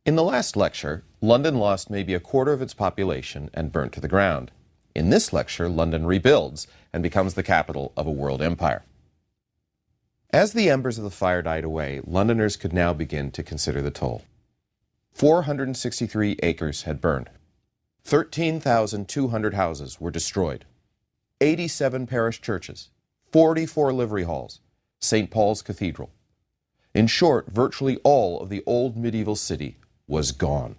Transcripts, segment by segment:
In the last lecture, London lost maybe a quarter of its population and burnt to the ground. In this lecture, London rebuilds and becomes the capital of a world empire. As the embers of the fire died away, Londoners could now begin to consider the toll. 463 acres had burned. 13,200 houses were destroyed. 87 parish churches, 44 livery halls, St. Paul's Cathedral. In short, virtually all of the old medieval city was gone.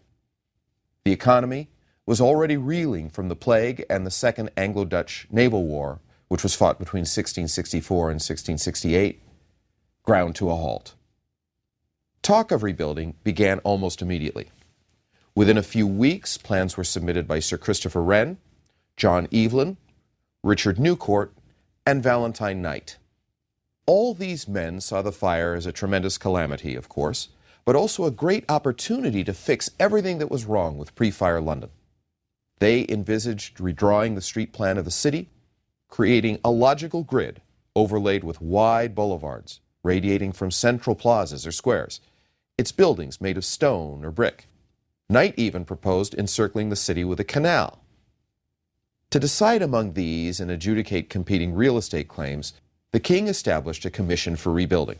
The economy was already reeling from the plague and the Second Anglo-Dutch Naval War, which was fought between 1664 and 1668, ground to a halt. Talk of rebuilding began almost immediately. Within a few weeks, plans were submitted by Sir Christopher Wren, John Evelyn, Richard Newcourt, and Valentine Knight. All these men saw the fire as a tremendous calamity, of course, but also a great opportunity to fix everything that was wrong with pre-fire London. They envisaged redrawing the street plan of the city, creating a logical grid overlaid with wide boulevards radiating from central plazas or squares, its buildings made of stone or brick. Knight even proposed encircling the city with a canal. To decide among these and adjudicate competing real estate claims, the king established a commission for rebuilding.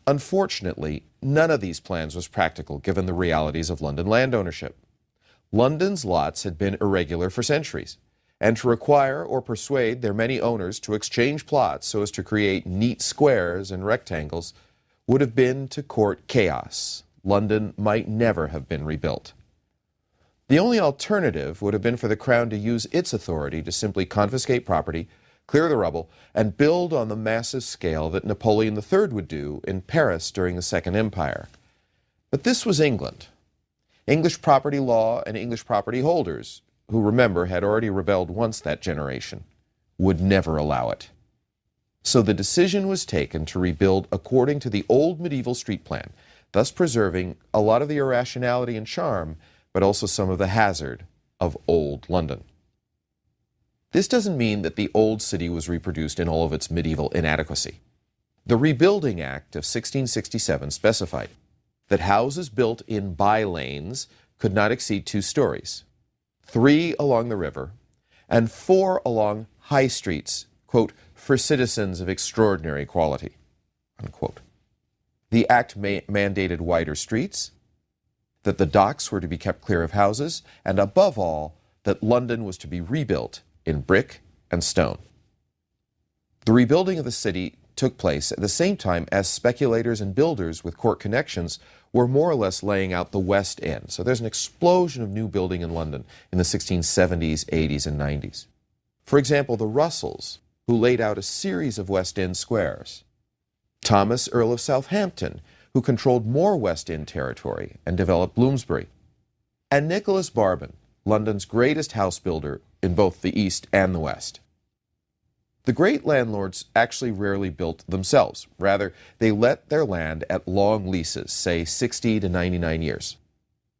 Unfortunately, none of these plans was practical given the realities of London land ownership. London's lots had been irregular for centuries, and to require or persuade their many owners to exchange plots so as to create neat squares and rectangles would have been to court chaos. London might never have been rebuilt. The only alternative would have been for the Crown to use its authority to simply confiscate property, clear the rubble, and build on the massive scale that Napoleon III would do in Paris during the Second Empire. But this was England. English property law and English property holders, who, remember, had already rebelled once that generation, would never allow it. So the decision was taken to rebuild according to the old medieval street plan, thus preserving a lot of the irrationality and charm, but also some of the hazard of old London. This doesn't mean that the old city was reproduced in all of its medieval inadequacy. The Rebuilding Act of 1667 specified that houses built in by-lanes could not exceed 2 stories, 3 along the river, and 4 along high streets, quote, for citizens of extraordinary quality, unquote. The act mandated wider streets, that the docks were to be kept clear of houses, and above all, that London was to be rebuilt in brick and stone. The rebuilding of the city took place at the same time as speculators and builders with court connections were more or less laying out the West End. So there's an explosion of new building in London in the 1670s, 80s, and 90s. For example, the Russells, who laid out a series of West End squares. Thomas, Earl of Southampton, who controlled more West End territory and developed Bloomsbury. And Nicholas Barbon, London's greatest house builder in both the East and the West. The great landlords actually rarely built themselves. Rather, they let their land at long leases, say 60 to 99 years.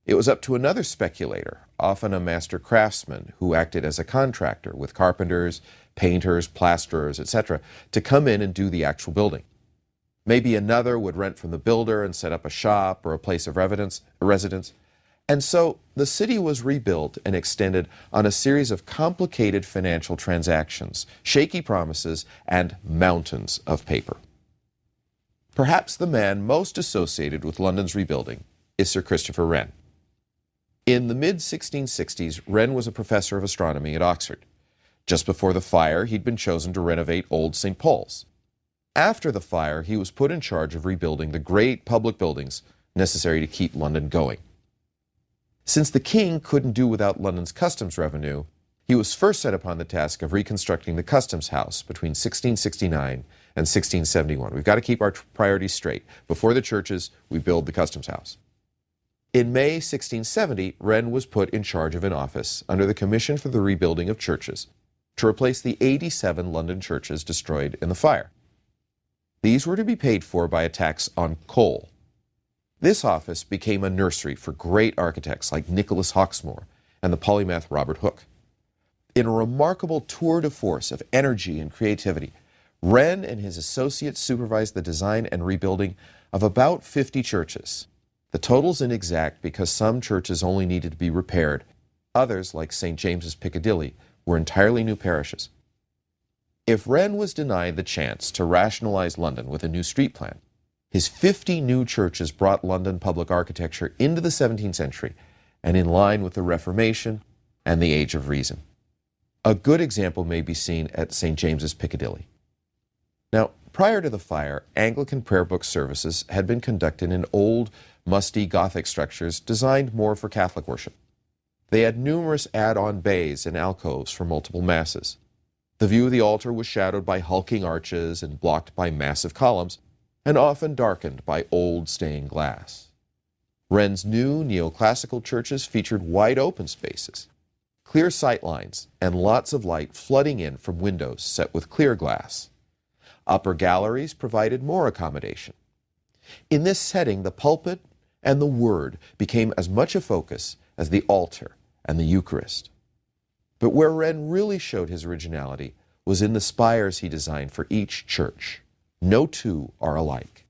It was up to another speculator, often a master craftsman, who acted as a contractor with carpenters, painters, plasterers, etc., to come in and do the actual building. Maybe another would rent from the builder and set up a shop or a place of residence. And so the city was rebuilt and extended on a series of complicated financial transactions, shaky promises, and mountains of paper. Perhaps the man most associated with London's rebuilding is Sir Christopher Wren. In the mid-1660s, Wren was a professor of astronomy at Oxford. Just before the fire, he'd been chosen to renovate old St. Paul's. After the fire, he was put in charge of rebuilding the great public buildings necessary to keep London going. Since the king couldn't do without London's customs revenue, he was first set upon the task of reconstructing the customs house between 1669 and 1671. We've got to keep our priorities straight. Before the churches, we build the customs house. In May 1670, Wren was put in charge of an office under the Commission for the Rebuilding of Churches to replace the 87 London churches destroyed in the fire. These were to be paid for by a tax on coal. This office became a nursery for great architects like Nicholas Hawksmoor and the polymath Robert Hooke. In a remarkable tour de force of energy and creativity, Wren and his associates supervised the design and rebuilding of about 50 churches. The total's inexact because some churches only needed to be repaired. Others, like St. James's Piccadilly, were entirely new parishes. If Wren was denied the chance to rationalize London with a new street plan, his 50 new churches brought London public architecture into the 17th century and in line with the Reformation and the Age of Reason. A good example may be seen at St. James's Piccadilly. Now, prior to the fire, Anglican prayer book services had been conducted in old, musty Gothic structures designed more for Catholic worship. They had numerous add-on bays and alcoves for multiple masses. The view of the altar was shadowed by hulking arches and blocked by massive columns, and often darkened by old stained glass. Wren's new neoclassical churches featured wide open spaces, clear sight lines, and lots of light flooding in from windows set with clear glass. Upper galleries provided more accommodation. In this setting, the pulpit and the Word became as much a focus as the altar and the Eucharist. But where Wren really showed his originality was in the spires he designed for each church. No two are alike.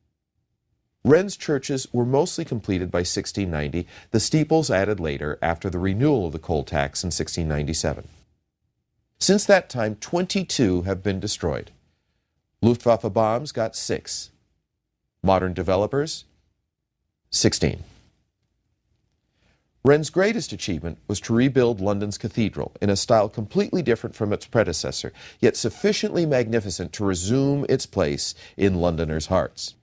Wren's churches were mostly completed by 1690, the steeples added later after the renewal of the coal tax in 1697. Since that time, 22 have been destroyed. Luftwaffe bombs got 6. Modern developers, 16. Wren's greatest achievement was to rebuild London's cathedral in a style completely different from its predecessor, yet sufficiently magnificent to resume its place in Londoners' hearts.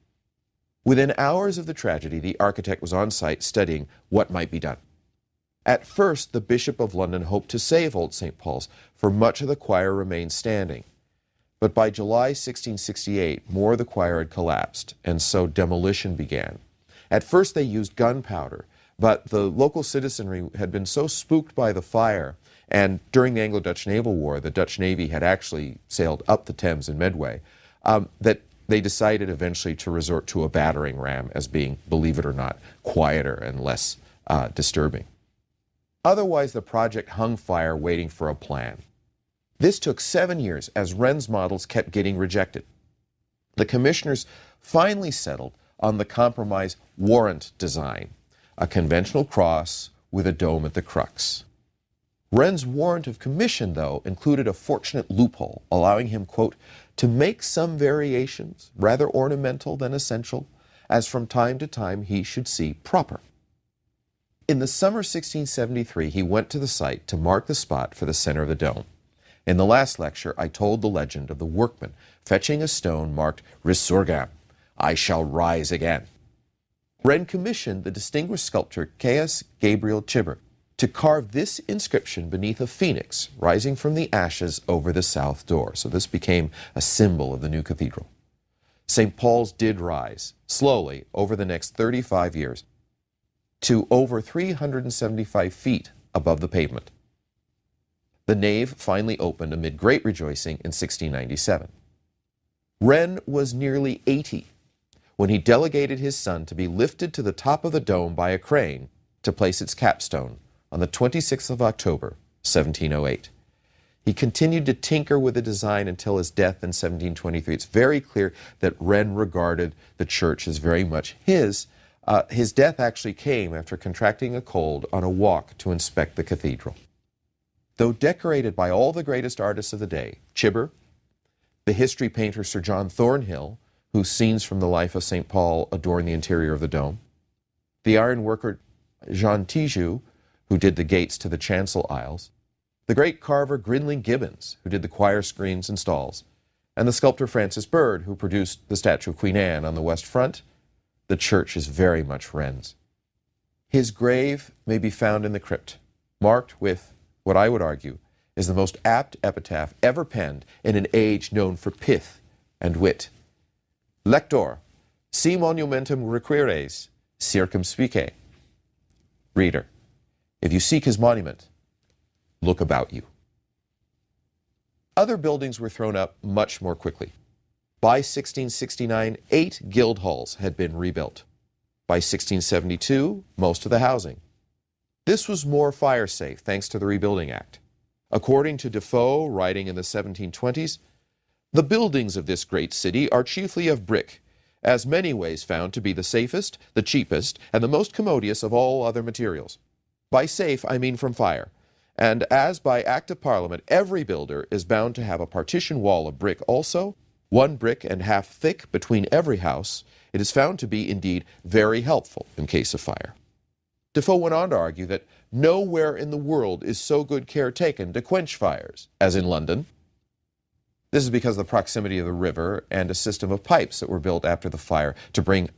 Within hours of the tragedy, the architect was on site studying what might be done. At first, the Bishop of London hoped to save Old St. Paul's, for much of the choir remained standing. But by July 1668, more of the choir had collapsed, and so demolition began. At first, they used gunpowder, but the local citizenry had been so spooked by the fire, and during the Anglo-Dutch Naval War, the Dutch Navy had actually sailed up the Thames in Medway, that they decided eventually to resort to a battering ram as being, believe it or not, quieter and less disturbing. Otherwise, the project hung fire waiting for a plan. This took 7 years as Wren's models kept getting rejected. The commissioners finally settled on the compromise warrant design, a conventional cross with a dome at the crux. Wren's warrant of commission, though, included a fortunate loophole, allowing him, quote, to make some variations, rather ornamental than essential, as from time to time he should see proper. In the summer 1673, he went to the site to mark the spot for the center of the dome. In the last lecture, I told the legend of the workman fetching a stone marked Resurgam, I shall rise again. Wren commissioned the distinguished sculptor Caius Gabriel Cibber to carve this inscription beneath a phoenix rising from the ashes over the south door. So this became a symbol of the new cathedral. St. Paul's did rise, slowly, over the next 35 years, to over 375 feet above the pavement. The nave finally opened amid great rejoicing in 1697. Wren was nearly 80 when he delegated his son to be lifted to the top of the dome by a crane to place its capstone on the 26th of October, 1708. He continued to tinker with the design until his death in 1723. It's very clear that Wren regarded the church as very much his. His death actually came after contracting a cold on a walk to inspect the cathedral. Though decorated by all the greatest artists of the day, Cibber, the history painter Sir John Thornhill, whose scenes from the life of St. Paul adorn the interior of the dome, the ironworker Jean Tijoux, who did the gates to the chancel aisles, the great carver Grinling Gibbons, who did the choir screens and stalls, and the sculptor Francis Bird, who produced the statue of Queen Anne on the west front, the church is very much Wren's. His grave may be found in the crypt, marked with what I would argue is the most apt epitaph ever penned in an age known for pith and wit. Lector, si monumentum requires, circumspice. Reader, if you seek his monument, look about you. Other buildings were thrown up much more quickly. By 1669, 8 guild halls had been rebuilt. By 1672, most of the housing. This was more fire-safe thanks to the Rebuilding Act. According to Defoe, writing in the 1720s, the buildings of this great city are chiefly of brick, as many ways found to be the safest, the cheapest, and the most commodious of all other materials. By safe, I mean from fire. And as by Act of Parliament, every builder is bound to have a partition wall of brick also, 1 brick and half thick between every house, it is found to be indeed very helpful in case of fire. Defoe went on to argue that nowhere in the world is so good care taken to quench fires as in London. This is because of the proximity of the river and a system of pipes that were built after the fire to bring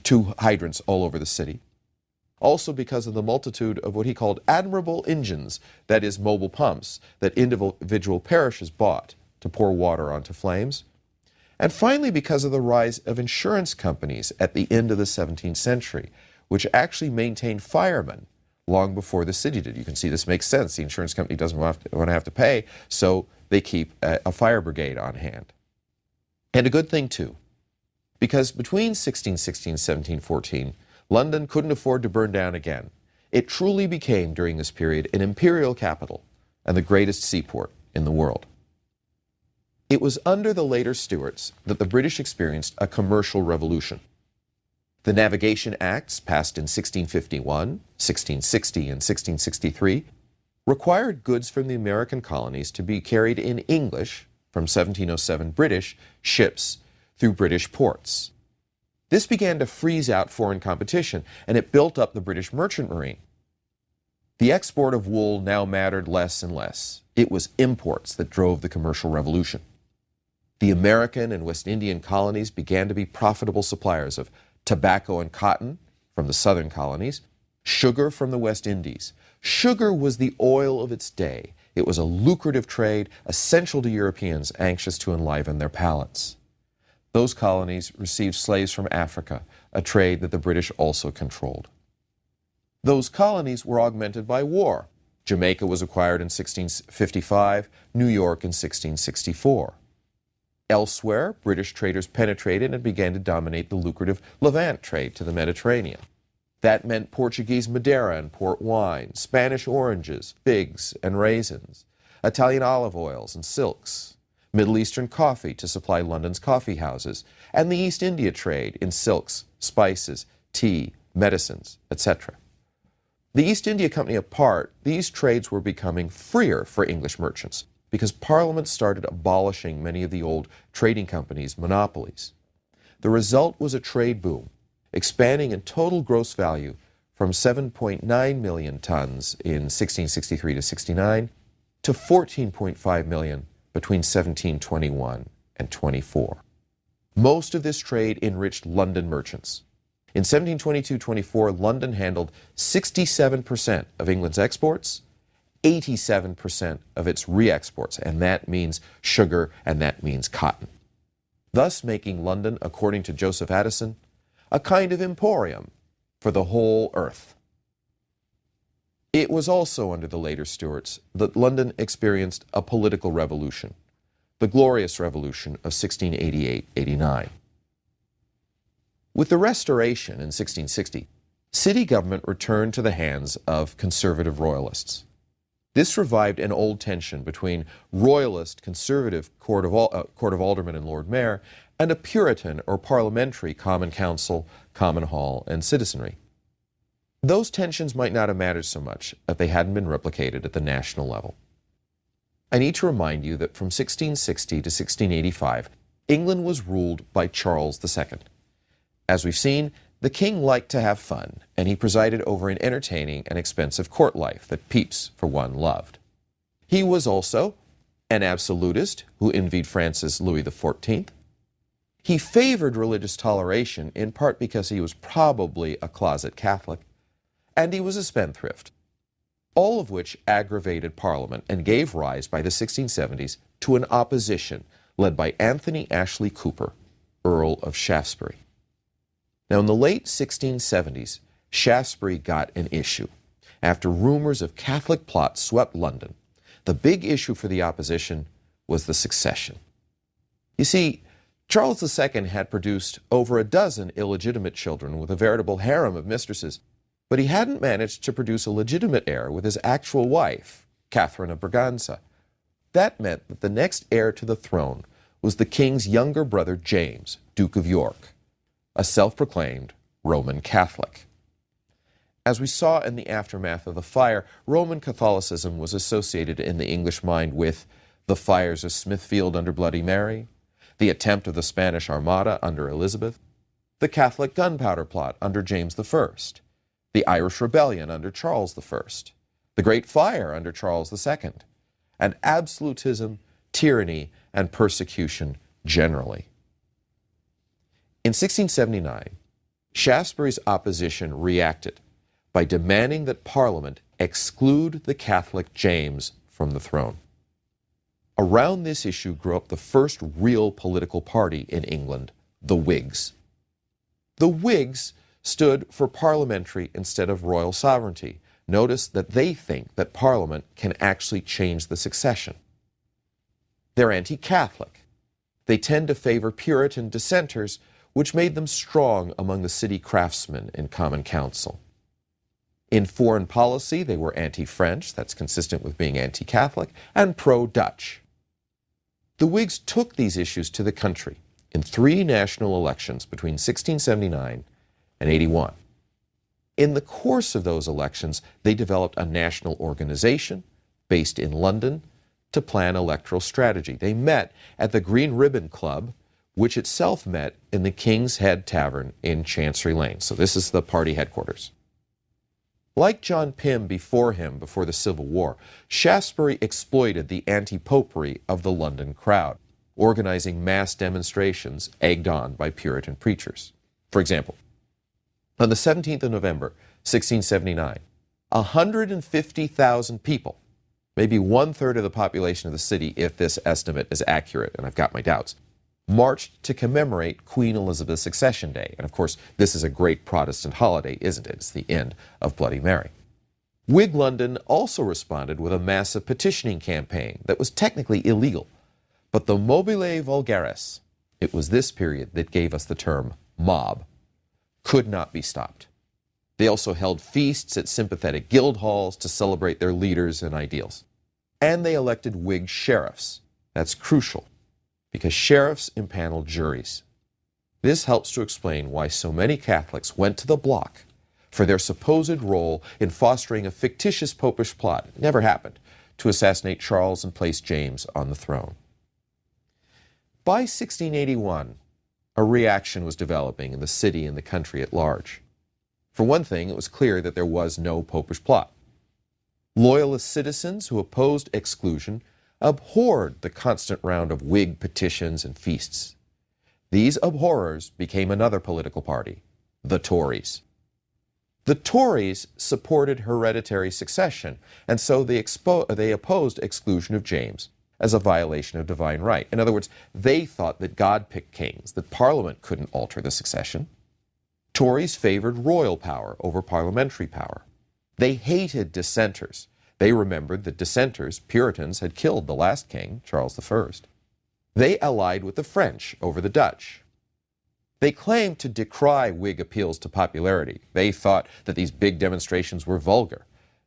2 hydrants all over the city. Also because of the multitude of what he called admirable engines, that is, mobile pumps, that individual parishes bought to pour water onto flames. And finally because of the rise of insurance companies at the end of the 17th century, which actually maintained firemen long before the city did. You can see this makes sense. The insurance company doesn't want to have to pay, so they keep a fire brigade on hand. And a good thing, too, because between 1616 and 1714, London couldn't afford to burn down again. It truly became, during this period, an imperial capital and the greatest seaport in the world. It was under the later Stuarts that the British experienced a commercial revolution. The Navigation Acts, passed in 1651, 1660, and 1663, required goods from the American colonies to be carried in English, from 1707 British, ships through British ports. This began to freeze out foreign competition, and it built up the British merchant marine. The export of wool now mattered less and less. It was imports that drove the commercial revolution. The American and West Indian colonies began to be profitable suppliers of tobacco and cotton from the southern colonies, sugar from the West Indies. Sugar was the oil of its day. It was a lucrative trade, essential to Europeans anxious to enliven their palates. Those colonies received slaves from Africa, a trade that the British also controlled. Those colonies were augmented by war. Jamaica was acquired in 1655, New York in 1664. Elsewhere, British traders penetrated and began to dominate the lucrative Levant trade to the Mediterranean. That meant Portuguese Madeira and port wine, Spanish oranges, figs and raisins, Italian olive oils and silks, Middle Eastern coffee to supply London's coffee houses, and the East India trade in silks, spices, tea, medicines, etc. The East India Company apart, these trades were becoming freer for English merchants, because Parliament started abolishing many of the old trading companies' monopolies. The result was a trade boom, expanding in total gross value from 7.9 million tons in 1663 to 69 to 14.5 million between 1721 and 24. Most of this trade enriched London merchants. In 1722-24, London handled 67% of England's exports, 87% of its re-exports, and that means sugar and that means cotton, thus making London, according to Joseph Addison, a kind of emporium for the whole earth. It was also under the later Stuarts that London experienced a political revolution, the Glorious Revolution of 1688-89. With the Restoration in 1660, city government returned to the hands of conservative royalists. This revived an old tension between royalist conservative Court of Aldermen and Lord Mayor and a Puritan or parliamentary Common Council, Common Hall, and citizenry. Those tensions might not have mattered so much if they hadn't been replicated at the national level. I need to remind you that from 1660 to 1685, England was ruled by Charles II. As we've seen, the king liked to have fun, and he presided over an entertaining and expensive court life that Pepys, for one, loved. He was also an absolutist who envied France's Louis XIV. He favored religious toleration in part because he was probably a closet Catholic, and he was a spendthrift, all of which aggravated Parliament and gave rise by the 1670s to an opposition led by Anthony Ashley Cooper, Earl of Shaftesbury. Now, in the late 1670s, Shaftesbury got an issue. After rumors of Catholic plots swept London, the big issue for the opposition was the succession. You see, Charles II had produced over a dozen illegitimate children with a veritable harem of mistresses, but he hadn't managed to produce a legitimate heir with his actual wife, Catherine of Braganza. That meant that the next heir to the throne was the king's younger brother James, Duke of York, a self-proclaimed Roman Catholic. As we saw in the aftermath of the fire, Roman Catholicism was associated in the English mind with the fires of Smithfield under Bloody Mary, the attempt of the Spanish Armada under Elizabeth, the Catholic gunpowder plot under James I, the Irish Rebellion under Charles I, the Great Fire under Charles II, and absolutism, tyranny, and persecution generally. In 1679, Shaftesbury's opposition reacted by demanding that Parliament exclude the Catholic James from the throne. Around this issue grew up the first real political party in England, the Whigs. The Whigs stood for parliamentary instead of royal sovereignty. Notice that they think that Parliament can actually change the succession. They're anti-Catholic. They tend to favor Puritan dissenters, which made them strong among the city craftsmen in Common Council. In foreign policy, they were anti-French, that's consistent with being anti-Catholic, and pro-Dutch. The Whigs took these issues to the country in 3 national elections between 1679 and 81. In the course of those elections, they developed a national organization based in London to plan electoral strategy. They met at the Green Ribbon Club, which itself met in the King's Head Tavern in Chancery Lane. So this is the party headquarters. Like John Pym before him, before the Civil War, Shaftesbury exploited the anti-popery of the London crowd, organizing mass demonstrations egged on by Puritan preachers. For example, on the 17th of November, 1679, 150,000 people, maybe 1/3 of the population of the city if this estimate is accurate, and I've got my doubts, marched to commemorate Queen Elizabeth's Accession Day. And of course, this is a great Protestant holiday, isn't it? It's the end of Bloody Mary. Whig London also responded with a massive petitioning campaign that was technically illegal. But the mobile vulgaris, it was this period that gave us the term mob, could not be stopped. They also held feasts at sympathetic guild halls to celebrate their leaders and ideals. And they elected Whig sheriffs. That's crucial, because sheriffs impaneled juries. This helps to explain why so many Catholics went to the block for their supposed role in fostering a fictitious popish plot, it never happened, to assassinate Charles and place James on the throne. By 1681, a reaction was developing in the city and the country at large. For one thing, it was clear that there was no popish plot. Loyalist citizens who opposed exclusion abhorred the constant round of Whig petitions and feasts. These abhorrers became another political party, the Tories. The Tories supported hereditary succession, and so they opposed exclusion of James as a violation of divine right. In other words, they thought that God picked kings, that Parliament couldn't alter the succession. Tories favored royal power over parliamentary power. They hated dissenters. They remembered that dissenters, Puritans, had killed the last king, Charles I. They allied with the French over the Dutch. They claimed to decry Whig appeals to popularity. They thought that these big demonstrations were vulgar.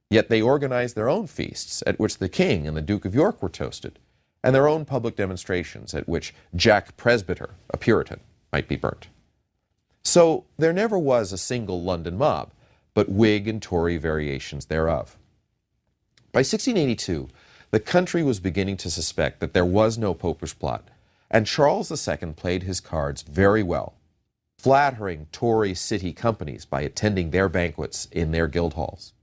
Yet they organized their own feasts at which the king and the Duke of York were toasted, and their own public demonstrations at which Jack Presbyter, a Puritan, might be burnt. So there never was a single London mob, but Whig and Tory variations thereof. By 1682, the country was beginning to suspect that there was no popish plot, and Charles II played his cards very well, flattering Tory city companies by attending their banquets in their guild halls.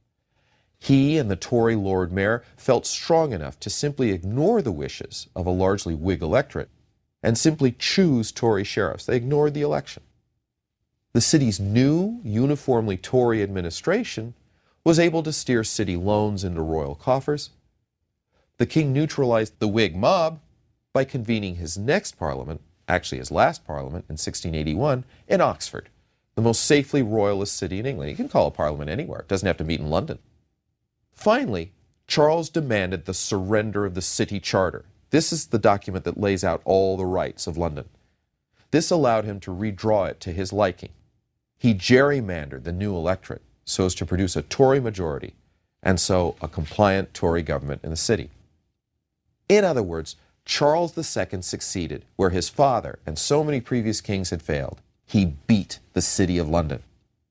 He and the Tory Lord Mayor felt strong enough to simply ignore the wishes of a largely Whig electorate and simply choose Tory sheriffs. They ignored the election. The city's new, uniformly Tory administration was able to steer city loans into royal coffers. The king neutralized the Whig mob by convening his next parliament, actually his last parliament in 1681, in Oxford, the most safely royalist city in England. You can call a parliament anywhere. It doesn't have to meet in London. Finally, Charles demanded the surrender of the city charter. This is the document that lays out all the rights of London. This allowed him to redraw it to his liking. He gerrymandered the new electorate so as to produce a Tory majority, and so a compliant Tory government in the city. In other words, Charles II succeeded where his father and so many previous kings had failed. He beat the City of London.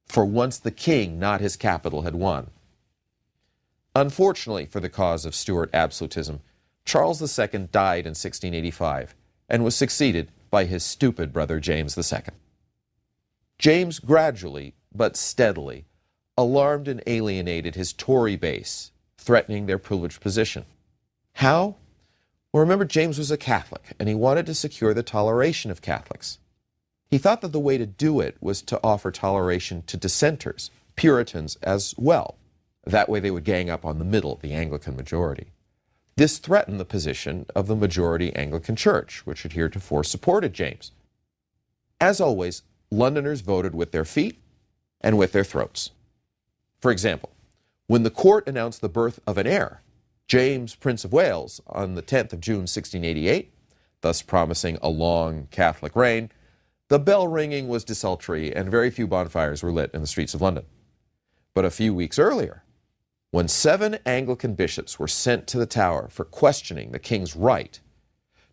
For once the king, not his capital, had won. Unfortunately for the cause of Stuart absolutism, Charles II died in 1685 and was succeeded by his stupid brother James II. James gradually, but steadily, alarmed and alienated his Tory base, threatening their privileged position. How? Well, remember, James was a Catholic, and he wanted to secure the toleration of Catholics. He thought that the way to do it was to offer toleration to dissenters, Puritans as well. That way they would gang up on the middle, the Anglican majority. This threatened the position of the majority Anglican Church, which had heretofore supported James. As always, Londoners voted with their feet and with their throats. For example, when the court announced the birth of an heir, James, Prince of Wales, on the 10th of June 1688, thus promising a long Catholic reign, the bell ringing was desultory and very few bonfires were lit in the streets of London. But a few weeks earlier, when 7 Anglican bishops were sent to the Tower for questioning the king's right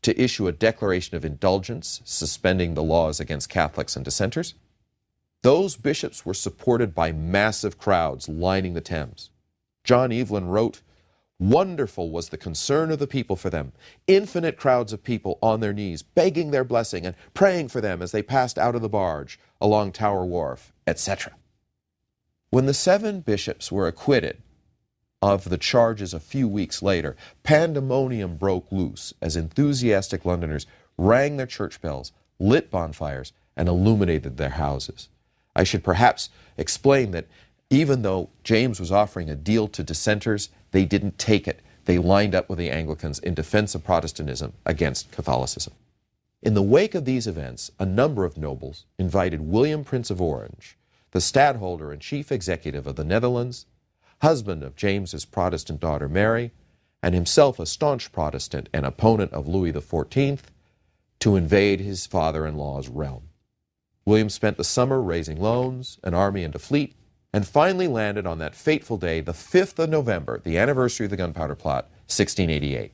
to issue a declaration of indulgence suspending the laws against Catholics and dissenters, those bishops were supported by massive crowds lining the Thames. John Evelyn wrote, "Wonderful was the concern of the people for them, infinite crowds of people on their knees, begging their blessing and praying for them as they passed out of the barge along Tower Wharf," etc. When the 7 bishops were acquitted of the charges a few weeks later, pandemonium broke loose as enthusiastic Londoners rang their church bells, lit bonfires, and illuminated their houses. I should perhaps explain that even though James was offering a deal to dissenters, they didn't take it. They lined up with the Anglicans in defense of Protestantism against Catholicism. In the wake of these events, a number of nobles invited William, Prince of Orange, the stadtholder and chief executive of the Netherlands, husband of James's Protestant daughter Mary, and himself a staunch Protestant and opponent of Louis XIV, to invade his father-in-law's realm. William spent the summer raising loans, an army and a fleet, and finally landed on that fateful day, the 5th of November, the anniversary of the Gunpowder Plot, 1688.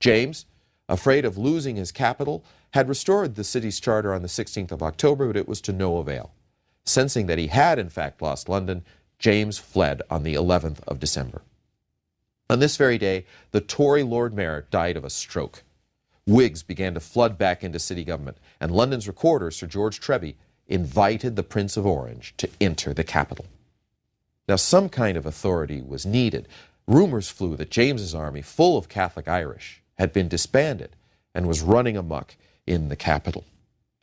James, afraid of losing his capital, had restored the city's charter on the 16th of October, but it was to no avail. Sensing that he had in fact lost London, James fled on the 11th of December. On this very day, the Tory Lord Mayor died of a stroke. Whigs began to flood back into city government, and London's recorder, Sir George Treby, invited the Prince of Orange to enter the capital. Now, some kind of authority was needed. Rumors flew that James's army, full of Catholic Irish, had been disbanded and was running amok in the capital.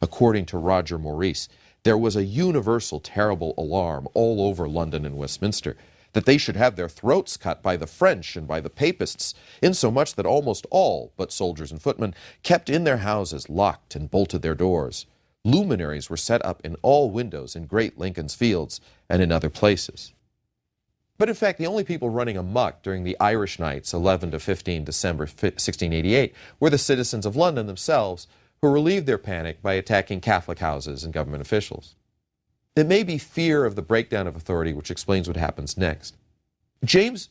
According to Roger Maurice, there was a universal terrible alarm all over London and Westminster that they should have their throats cut by the French and by the Papists, insomuch that almost all, but soldiers and footmen, kept in their houses, locked and bolted their doors. Luminaries were set up in all windows in Great Lincoln's Fields and in other places. But in fact, the only people running amok during the Irish nights, 11 to 15 December 1688, were the citizens of London themselves, who relieved their panic by attacking Catholic houses and government officials. It may be fear of the breakdown of authority which explains what happens next. James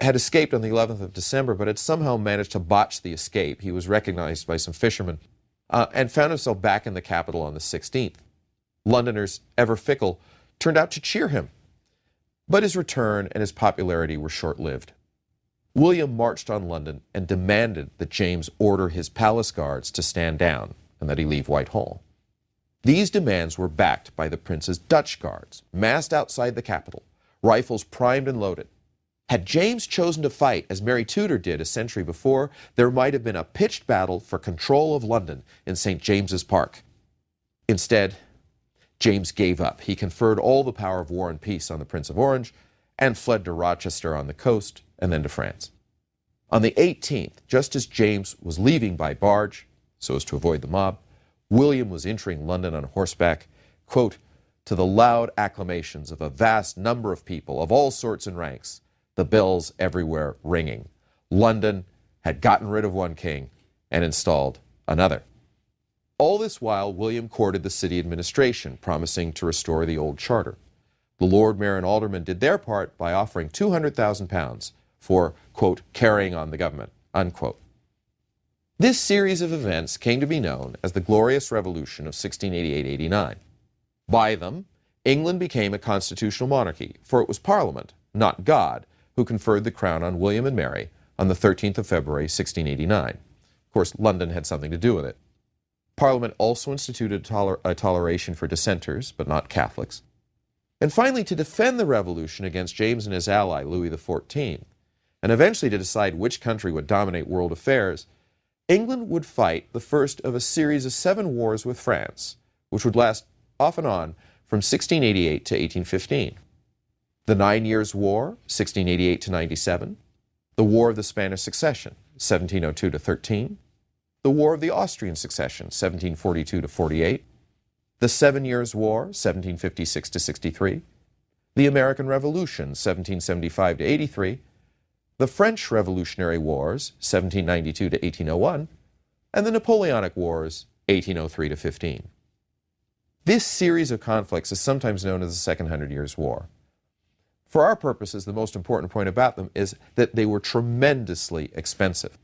had escaped on the 11th of December, but had somehow managed to botch the escape. He was recognized by some fishermen and found himself back in the capital on the 16th. Londoners, ever fickle, turned out to cheer him. But his return and his popularity were short-lived. William marched on London and demanded that James order his palace guards to stand down and that he leave Whitehall. These demands were backed by the prince's Dutch guards, massed outside the capital, rifles primed and loaded. Had James chosen to fight, as Mary Tudor did a century before, there might have been a pitched battle for control of London in St. James's Park. Instead, James gave up. He conferred all the power of war and peace on the Prince of Orange and fled to Rochester on the coast and then to France. On the 18th, just as James was leaving by barge, so as to avoid the mob, William was entering London on horseback, quote, to the loud acclamations of a vast number of people of all sorts and ranks, the bells everywhere ringing. London had gotten rid of one king and installed another. All this while, William courted the city administration, promising to restore the old charter. The Lord Mayor and aldermen did their part by offering £200,000 for, quote, carrying on the government, unquote. This series of events came to be known as the Glorious Revolution of 1688-89. By them, England became a constitutional monarchy, for it was Parliament, not God, who conferred the crown on William and Mary on the 13th of February, 1689. Of course, London had something to do with it. Parliament also instituted a toleration for dissenters, but not Catholics. And finally, to defend the revolution against James and his ally, Louis XIV, and eventually to decide which country would dominate world affairs, England would fight the first of a series of 7 wars with France, which would last off and on from 1688 to 1815. The 9 Years' War, 1688 to 97, the War of the Spanish Succession, 1702 to 13, the War of the Austrian Succession, 1742 to 48, the 7 Years' War, 1756 to 63, the American Revolution, 1775 to 83, the French Revolutionary Wars, 1792 to 1801, and the Napoleonic Wars, 1803 to 15. This series of conflicts is sometimes known as the Second Hundred Years' War. For our purposes, the most important point about them is that they were tremendously expensive,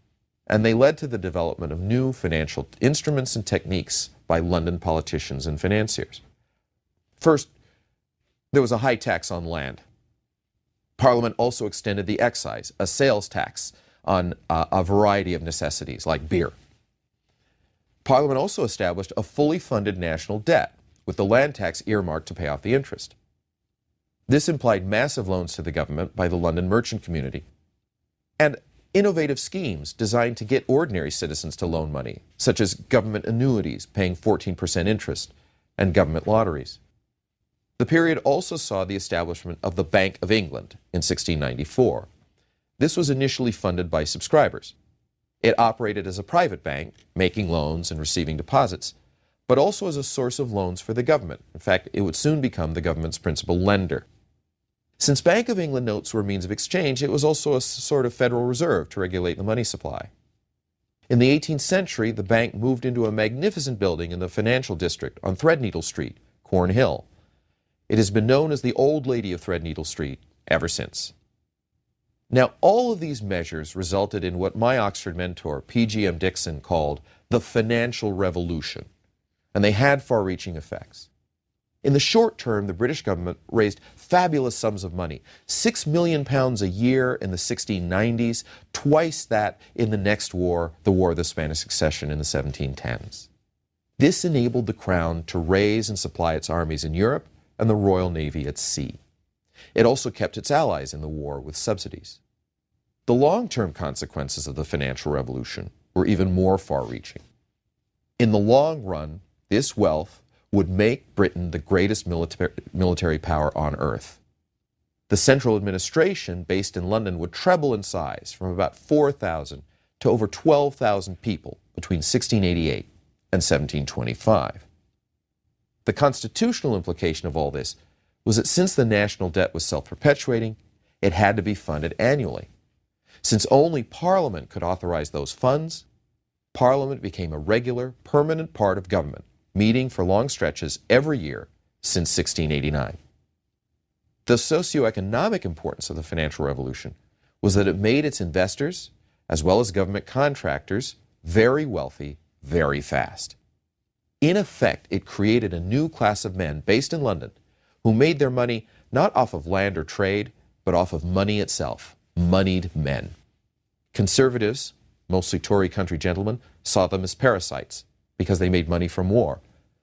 and they led to the development of new financial instruments and techniques by London politicians and financiers. First, there was a high tax on land. Parliament also extended the excise, a sales tax on a variety of necessities like beer. Parliament also established a fully funded national debt, with the land tax earmarked to pay off the interest. This implied massive loans to the government by the London merchant community, and innovative schemes designed to get ordinary citizens to loan money, such as government annuities paying 14% interest and government lotteries. The period also saw the establishment of the Bank of England in 1694. This was initially funded by subscribers. It operated as a private bank, making loans and receiving deposits, but also as a source of loans for the government. In fact, it would soon become the government's principal lender. Since Bank of England notes were a means of exchange, it was also a sort of Federal Reserve to regulate the money supply. In the 18th century, the bank moved into a magnificent building in the financial district on Threadneedle Street, Cornhill. It has been known as the Old Lady of Threadneedle Street ever since. Now, all of these measures resulted in what my Oxford mentor, P.G.M. Dixon, called the financial revolution, and they had far-reaching effects. In the short term, the British government raised fabulous sums of money, £6 million a year in the 1690s, twice that in the next war, the War of the Spanish Succession in the 1710s. This enabled the Crown to raise and supply its armies in Europe and the Royal Navy at sea. It also kept its allies in the war with subsidies. The long-term consequences of the financial revolution were even more far-reaching. In the long run, this wealth would make Britain the greatest military power on earth. The central administration, based in London, would treble in size from about 4,000 to over 12,000 people between 1688 and 1725. The constitutional implication of all this was that since the national debt was self-perpetuating, it had to be funded annually. Since only Parliament could authorize those funds, Parliament became a regular, permanent part of government, meeting for long stretches every year since 1689. The socioeconomic importance of the financial revolution was that it made its investors, as well as government contractors, very wealthy, very fast. In effect, it created a new class of men based in London who made their money not off of land or trade, but off of money itself, moneyed men. Conservatives, mostly Tory country gentlemen, saw them as parasites because they made money from war,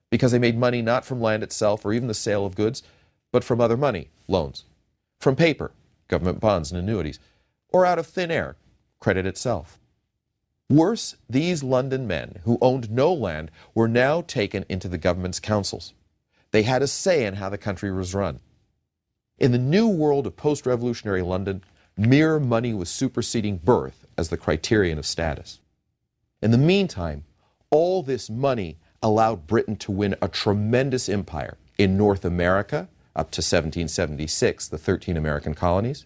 because they made money not from land itself or even the sale of goods, but from other money, loans, from paper, government bonds and annuities, or out of thin air, credit itself. Worse, these London men who owned no land were now taken into the government's councils. They had a say in how the country was run. In the new world of post-revolutionary London, mere money was superseding birth as the criterion of status. In the meantime, all this money allowed Britain to win a tremendous empire in North America up to 1776, the 13 American colonies,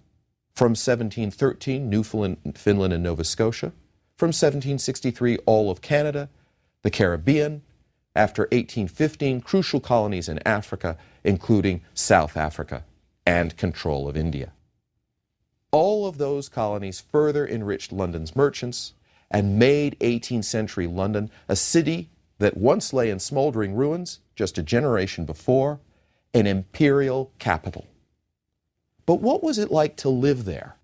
from 1713, Newfoundland, Finland, and Nova Scotia, from 1763, all of Canada, the Caribbean, after 1815, crucial colonies in Africa, including South Africa, and control of India. All of those colonies further enriched London's merchants and made 18th century London a city that once lay in smoldering ruins just a generation before, an imperial capital. But what was it like to live there?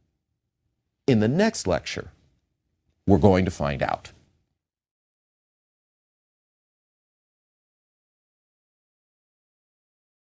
In the next lecture, we're going to find out.